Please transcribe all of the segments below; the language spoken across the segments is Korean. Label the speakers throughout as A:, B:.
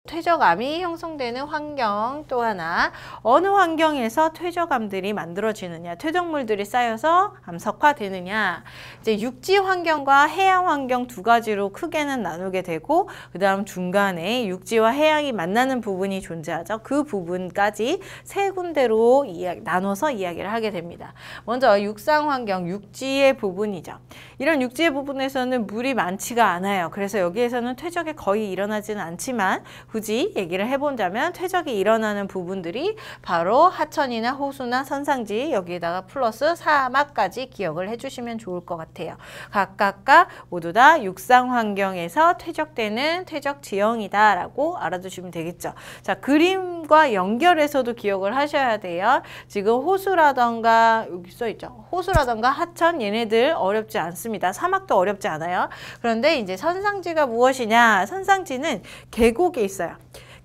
A: 퇴적암이 형성되는 환경 또 하나, 어느 환경에서 퇴적암들이 만들어지느냐, 퇴적물들이 쌓여서 암석화되느냐. 이제 육지 환경과 해양 환경 두 가지로 크게는 나누게 되고, 그 다음 중간에 육지와 해양이 만나는 부분이 존재하죠. 그 부분까지 세 군데로 나눠서 이야기를 하게 됩니다. 먼저 육상 환경, 육지의 부분이죠. 이런 육지의 부분에서는 물이 많지가 않아요. 그래서 여기에서는 퇴적이 거의 일어나지는 않지만, 굳이 얘기를 해본다면 퇴적이 일어나는 부분들이 바로 하천이나 호수나 선상지, 여기에다가 플러스 사막까지 기억을 해주시면 좋을 것 같아요. 각각가 모두 다 육상 환경에서 퇴적되는 퇴적 지형이다 라고 알아두시면 되겠죠. 자, 그림과 연결해서도 기억을 하셔야 돼요. 지금 호수라던가 여기 써있죠. 호수라던가 하천, 얘네들 어렵지 않습니다. 사막도 어렵지 않아요. 그런데 이제 선상지가 무엇이냐? 선상지는 계곡이 있어요.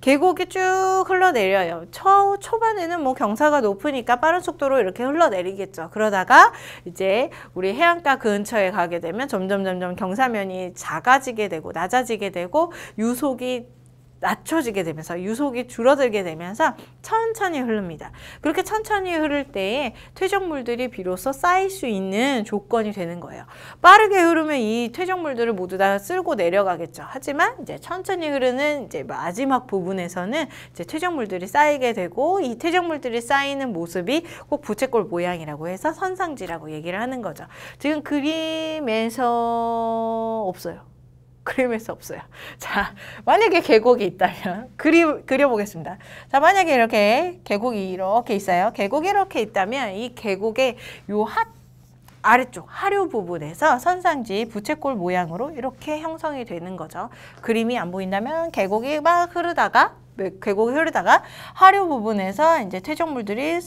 A: 계곡이 쭉 흘러내려요. 초반에는 뭐 경사가 높으니까 빠른 속도로 이렇게 흘러내리겠죠. 그러다가 이제 우리 해안가 근처에 가게 되면 점점 경사면이 작아지게 되고 낮아지게 되고 유속이 낮춰지게 되면서 유속이 줄어들게 되면서 천천히 흐릅니다. 그렇게 천천히 흐를 때에 퇴적물들이 비로소 쌓일 수 있는 조건이 되는 거예요. 빠르게 흐르면 이 퇴적물들을 모두 다 쓸고 내려가겠죠. 하지만 이제 천천히 흐르는 이제 마지막 부분에서는 이제 퇴적물들이 쌓이게 되고, 이 퇴적물들이 쌓이는 모습이 꼭 부채꼴 모양이라고 해서 선상지라고 얘기를 하는 거죠. 지금 그림에서 없어요. 그림에서 없어요. 자, 만약에 계곡이 있다면 그려보겠습니다. 자, 만약에 이렇게 계곡이 이렇게 있어요. 계곡이 이렇게 있다면 이 계곡의 요 아래쪽 하류 부분에서 선상지 부채꼴 모양으로 이렇게 형성이 되는 거죠. 그림이 안 보인다면 계곡이 흐르다가 하류 부분에서 이제 퇴적물들이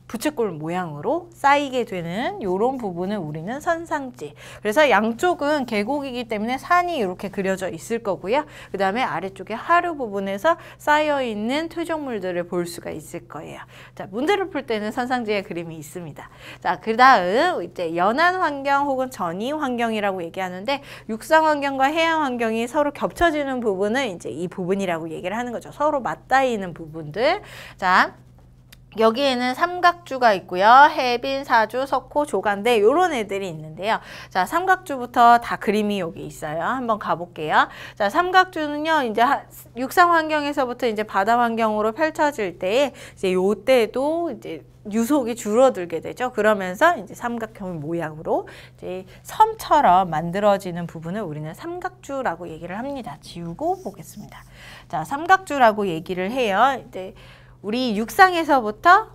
A: 부채꼴 모양으로 쌓이게 되는 이런 부분을 우리는 선상지. 그래서 양쪽은 계곡이기 때문에 산이 이렇게 그려져 있을 거고요. 그 다음에 아래쪽에 하류 부분에서 쌓여있는 퇴적물들을 볼 수가 있을 거예요. 자, 문제를 풀 때는 선상지의 그림이 있습니다. 자, 그 다음 이제 연안 환경 혹은 전이 환경이라고 얘기하는데, 육상 환경과 해양 환경이 서로 겹쳐지는 부분은 이제 이 부분이라고 얘기를 하는 거죠. 서로 맞닿이는 부분들. 자, 여기에는 삼각주가 있고요. 해빈, 사주, 석호, 조간대 이런 애들이 있는데요. 자, 삼각주부터 다 그림이 여기 있어요. 한번 가볼게요. 자, 삼각주는요, 이제 육상 환경에서부터 이제 바다 환경으로 펼쳐질 때에 이제 요때도 이제 유속이 줄어들게 되죠. 그러면서 이제 삼각형 모양으로 이제 섬처럼 만들어지는 부분을 우리는 삼각주라고 얘기를 합니다. 지우고 보겠습니다. 자, 삼각주라고 얘기를 해요. 이제 우리 육상에서부터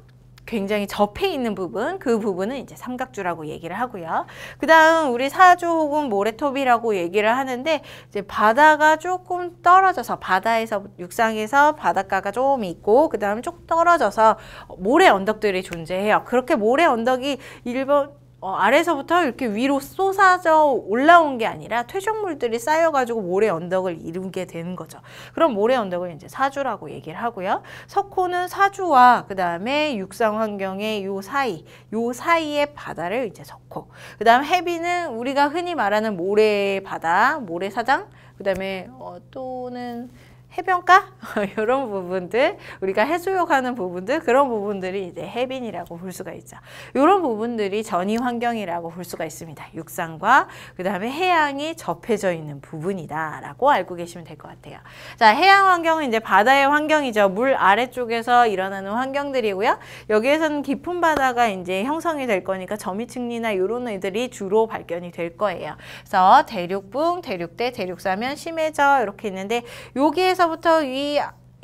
A: 굉장히 접해 있는 부분, 그 부분은 이제 삼각주라고 얘기를 하고요. 그 다음 우리 사주 혹은 모래톱이라고 얘기를 하는데, 이제 바다가 조금 떨어져서, 바다에서 육상에서 바닷가가 좀 있고, 그 다음 쭉 떨어져서 모래 언덕들이 존재해요. 그렇게 모래 언덕이 아래서부터 이렇게 위로 쏟아져 올라온 게 아니라 퇴적물들이 쌓여가지고 모래 언덕을 이루게 되는 거죠. 그럼 모래 언덕을 이제 사주라고 얘기를 하고요. 석호는 사주와 그 다음에 육상 환경의 요 사이의 바다를 이제 석호. 그 다음 해비는 우리가 흔히 말하는 모래바다, 모래사장, 그 다음에 또는 해변가? 이런 부분들, 우리가 해수욕하는 부분들, 그런 부분들이 이제 해빈이라고 볼 수가 있죠. 이런 부분들이 전이 환경이라고 볼 수가 있습니다. 육상과 그 다음에 해양이 접해져 있는 부분이다 라고 알고 계시면 될 것 같아요. 자, 해양 환경은 이제 바다의 환경이죠. 물 아래쪽에서 일어나는 환경들이고요. 여기에서는 깊은 바다가 이제 형성이 될 거니까 점이층리나 이런 애들이 주로 발견이 될 거예요. 그래서 대륙붕, 대륙대, 대륙사면, 심해저 이렇게 있는데, 여기에서부터 이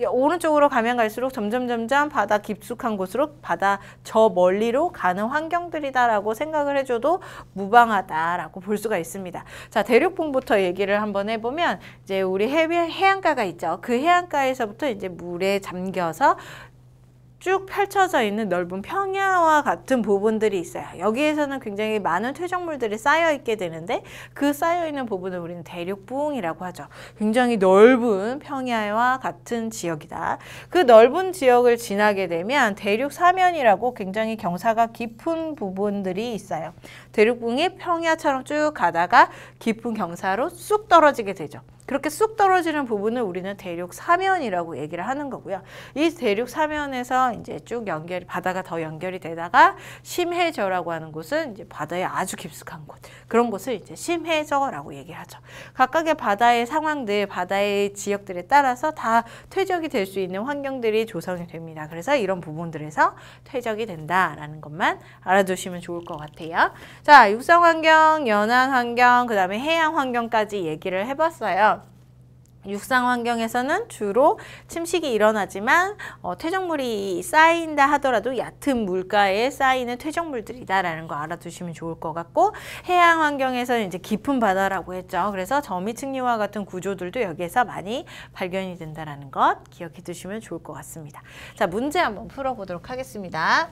A: 오른쪽으로 가면 갈수록 점점 바다 깊숙한 곳으로, 바다 저 멀리로 가는 환경들이다라고 생각을 해줘도 무방하다라고 볼 수가 있습니다. 자, 대륙붕부터 얘기를 한번 해보면, 이제 우리 해안가가 있죠. 그 해안가에서부터 이제 물에 잠겨서 쭉 펼쳐져 있는 넓은 평야와 같은 부분들이 있어요. 여기에서는 굉장히 많은 퇴적물들이 쌓여 있게 되는데, 그 쌓여 있는 부분을 우리는 대륙붕이라고 하죠. 굉장히 넓은 평야와 같은 지역이다. 그 넓은 지역을 지나게 되면 대륙 사면이라고 굉장히 경사가 깊은 부분들이 있어요. 대륙붕이 평야처럼 쭉 가다가 깊은 경사로 쑥 떨어지게 되죠. 그렇게 쑥 떨어지는 부분을 우리는 대륙 사면이라고 얘기를 하는 거고요. 이 대륙 사면에서 이제 쭉 바다가 더 연결이 되다가 심해저라고 하는 곳은 이제 바다에 아주 깊숙한 곳, 그런 곳을 이제 심해저라고 얘기를 하죠. 각각의 바다의 상황들, 바다의 지역들에 따라서 다 퇴적이 될 수 있는 환경들이 조성이 됩니다. 그래서 이런 부분들에서 퇴적이 된다라는 것만 알아두시면 좋을 것 같아요. 자, 육상 환경, 연안 환경, 그 다음에 해양 환경까지 얘기를 해봤어요. 육상 환경에서는 주로 침식이 일어나지만 퇴적물이 쌓인다 하더라도 얕은 물가에 쌓이는 퇴적물들이다라는 거 알아두시면 좋을 것 같고, 해양 환경에서는 이제 깊은 바다라고 했죠. 그래서 저미층리와 같은 구조들도 여기에서 많이 발견이 된다라는 것 기억해 두시면 좋을 것 같습니다. 자, 문제 한번 풀어보도록 하겠습니다.